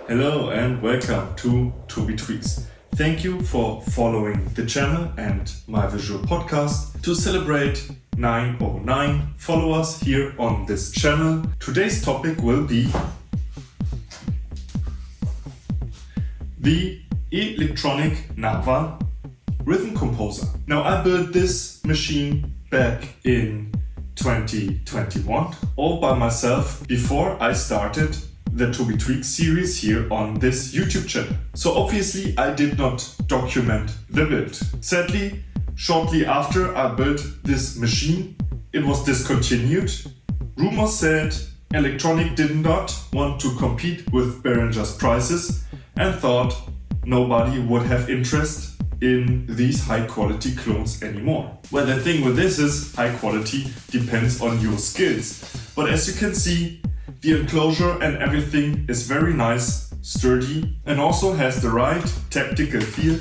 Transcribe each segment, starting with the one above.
Hello and welcome to TOBI Tweaks. Thank you for following the channel and my visual podcast. To celebrate 909 followers here on this channel, today's topic will be the E-Licktronic Nava Rhythm Composer. Now I built this machine back in 2021 all by myself before I started the TOBI Tweaks series here on this YouTube channel. So obviously I did not document the build. Sadly, shortly after I built this machine, it was discontinued. Rumors said E-Licktronic did not want to compete with Behringer's prices and thought nobody would have interest in these high quality clones anymore. Well, the thing with this is high quality depends on your skills. But as you can see, the enclosure and everything is very nice, sturdy, and also has the right tactical feel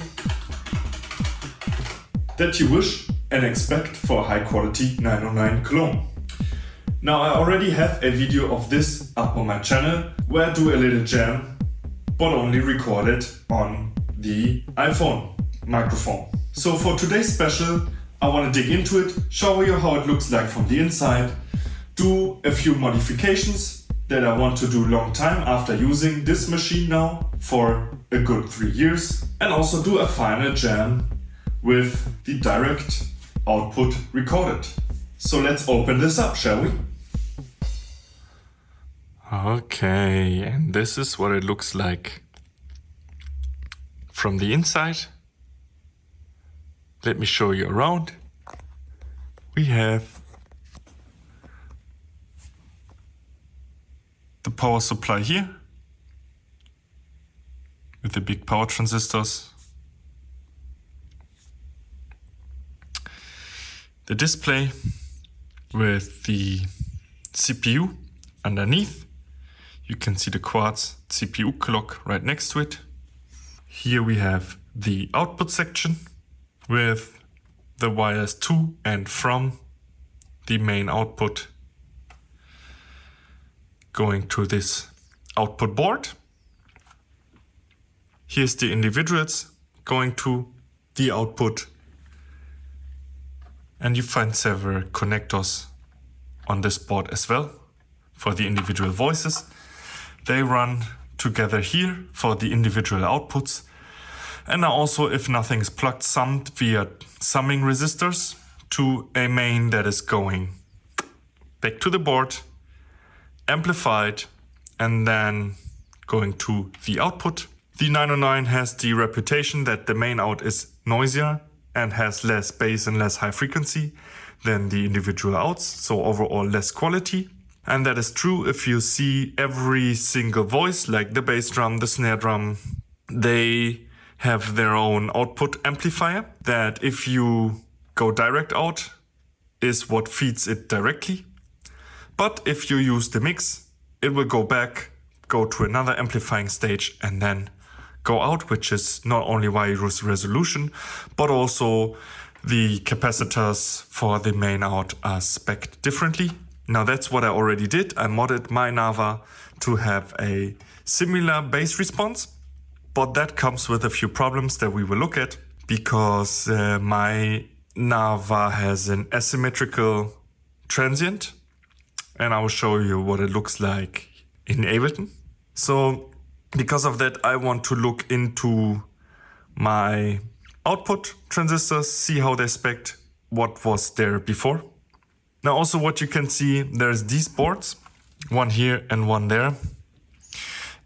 that you wish and expect for a high quality 909 clone. Now I already have a video of this up on my channel where I do a little jam, but only recorded on the iPhone microphone. So for today's special, I want to dig into it, show you how it looks like from the inside, do a few modifications that I want to do long time after using this machine now for a good 3 years, and also do a final jam with the direct output recorded. So let's open this up, shall we? Okay, and this is what it looks like from the inside. Let me show you around. We have the power supply here with the big power transistors. The display with the CPU underneath. You can see the quartz CPU clock right next to it. Here we have the output section with the wires to and from the main output going to this output board. Here's the individuals going to the output, and you find several connectors on this board as well for the individual voices. They run together here for the individual outputs, and are also, if nothing is plugged, summed via summing resistors to a main that is going back to the board, amplified, and then going to the output. The 909 has the reputation that the main out is noisier and has less bass and less high frequency than the individual outs, so overall less quality. And that is true if you see every single voice, like the bass drum, the snare drum, they have their own output amplifier that if you go direct out is what feeds it directly. But if you use the mix, it will go back, go to another amplifying stage and then go out, which is not only why you use resolution, but also the capacitors for the main out are spec'd differently. Now that's what I already did. I modded my Nava to have a similar bass response, but that comes with a few problems that we will look at because my Nava has an asymmetrical transient. And I will show you what it looks like in Ableton. So because of that, I want to look into my output transistors, see how they spec'd, what was there before. Now also what you can see, there's these boards, one here and one there.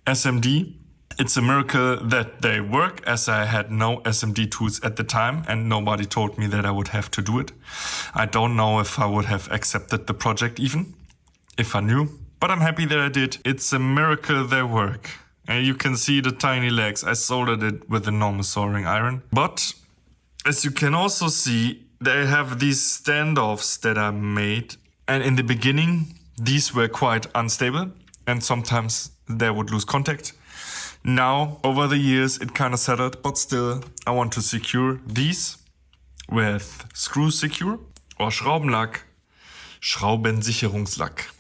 SMD, it's a miracle that they work, as I had no SMD tools at the time and nobody told me that I would have to do it. I don't know if I would have accepted the project even if I knew, but I'm happy that I did. It's a miracle they work. And you can see the tiny legs. I soldered it with a normal soldering iron. But as you can also see, they have these standoffs that are made. And in the beginning, these were quite unstable and sometimes they would lose contact. Now, over the years, it kind of settled, but still, I want to secure these with screw secure or Schraubenlack, Schraubensicherungslack.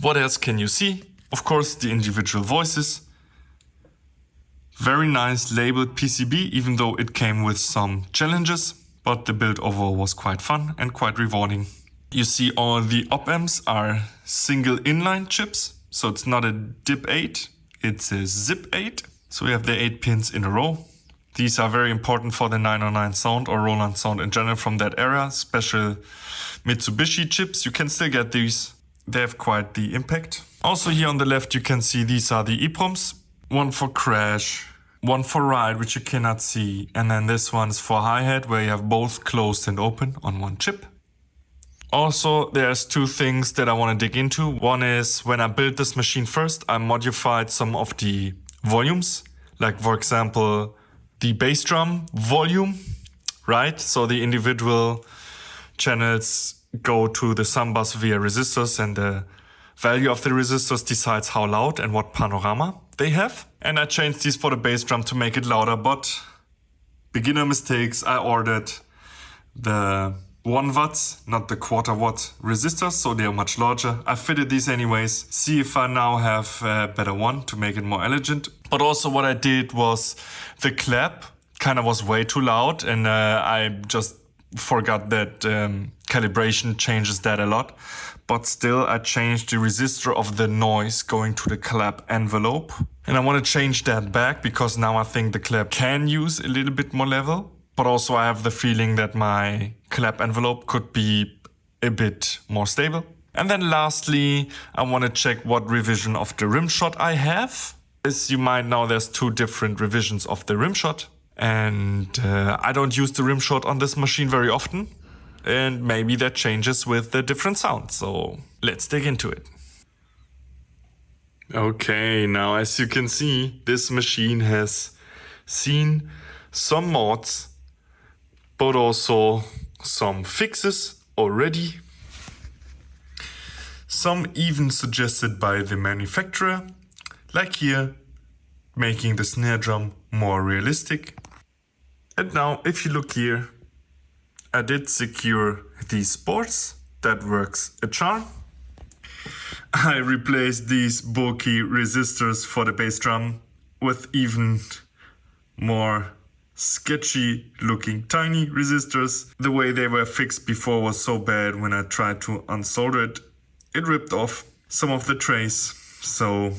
What else can you see? Of course, the individual voices Very nice labeled PCB, even though it came with some challenges, but the build overall was quite fun and quite rewarding. You see all the op-amps are single inline chips, so it's not a DIP 8, it's a ZIP 8. So we have the 8 pins in a row. These are very important for the 909 sound or Roland sound in general from that era. Special Mitsubishi chips, you can still get these. They have quite the impact. Also here on the left you can see these are the EPROMs. One for crash, one for ride, which you cannot see. And then this one's for hi-hat, where you have both closed and open on one chip. Also, there's two things that I want to dig into. One is when I built this machine first, I modified some of the volumes. Like for example, the bass drum volume, right? So the individual channels go to the sum bus via resistors, and the value of the resistors decides how loud and what panorama they have. And I changed these for the bass drum to make it louder, but beginner mistakes. I ordered the 1 watts, not the quarter watt resistors, so they are much larger. I fitted these anyways. See if I now have a better one to make it more elegant. But also what I did was the clap kind of was way too loud, and I just forgot that calibration changes that a lot. But still I changed the resistor of the noise going to the clap envelope. And I want to change that back because now I think the clap can use a little bit more level. But also I have the feeling that my clap envelope could be a bit more stable. And then lastly, I want to check what revision of the rim shot I have. As you might know, there's 2 different revisions of the rim shot. And I don't use the rim shot on this machine very often. And maybe that changes with the different sounds. So let's dig into it. Okay, now as you can see, this machine has seen some mods, but also some fixes already. Some even suggested by the manufacturer, like here, making the snare drum more realistic. And now if you look here, I did secure these boards. That works a charm. I replaced these bulky resistors for the bass drum with even more sketchy looking tiny resistors. The way they were fixed before was so bad. When I tried to unsolder it, it ripped off some of the trays. So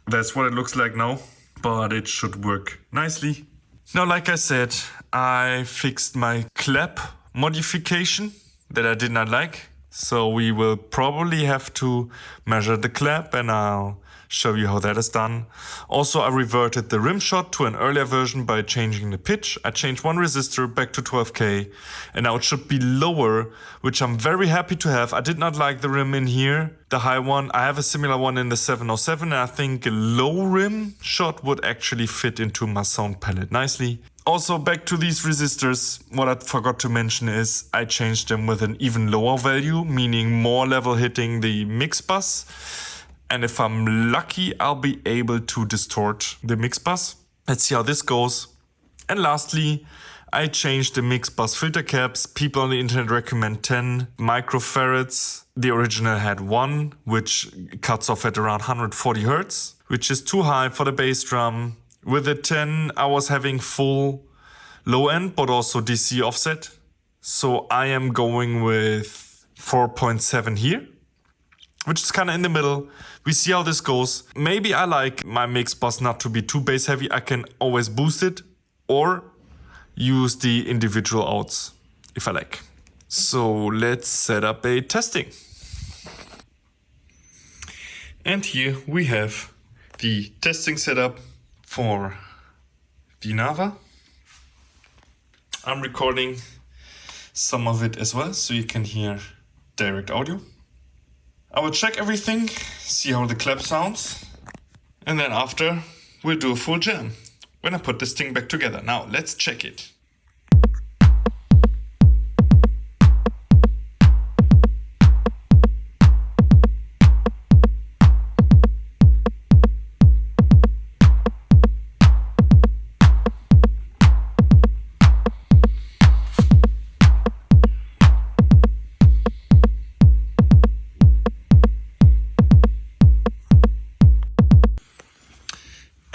that's what it looks like now, but it should work nicely. Now, like I said, I fixed my clap modification that I did not like. So we will probably have to measure the clap, and I'll show you how that is done. Also, I reverted the rim shot to an earlier version by changing the pitch. I changed one resistor back to 12K, and now it should be lower, which I'm very happy to have. I did not like the rim in here, the high one. I have a similar one in the 707, and I think a low rim shot would actually fit into my sound palette nicely. Also, back to these resistors, what I forgot to mention is I changed them with an even lower value, meaning more level hitting the mix bus. And if I'm lucky, I'll be able to distort the mix bus. Let's see how this goes. And lastly, I changed the mix bus filter caps. People on the internet recommend 10 microfarads. The original had 1, which cuts off at around 140 Hertz, which is too high for the bass drum. With the 10, I was having full low end, but also DC offset. So I am going with 4.7 here, which is kind of in the middle. We see how this goes. Maybe I like my mix bus not to be too bass heavy. I can always boost it or use the individual outs if I like. So let's set up a testing. And here we have the testing setup for the Nava. I'm recording some of it as well, so you can hear direct audio. I will check everything, see how the clap sounds, and then after we'll do a full jam when I put this thing back together. Now let's check it.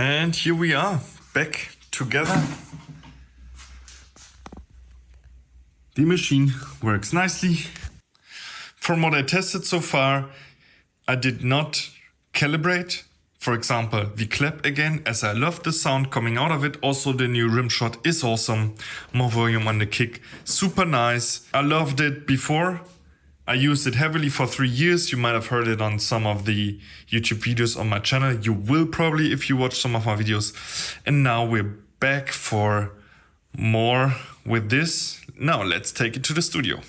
And here we are, back together. The machine works nicely. From what I tested so far, I did not calibrate. For example, the clap again, as I love the sound coming out of it. Also, the new rim shot is awesome. More volume on the kick, super nice. I loved it before. I used it heavily for 3 years. You might have heard it on some of the YouTube videos on my channel. You will probably if you watch some of my videos. And now we're back for more with this. Now let's take it to the studio.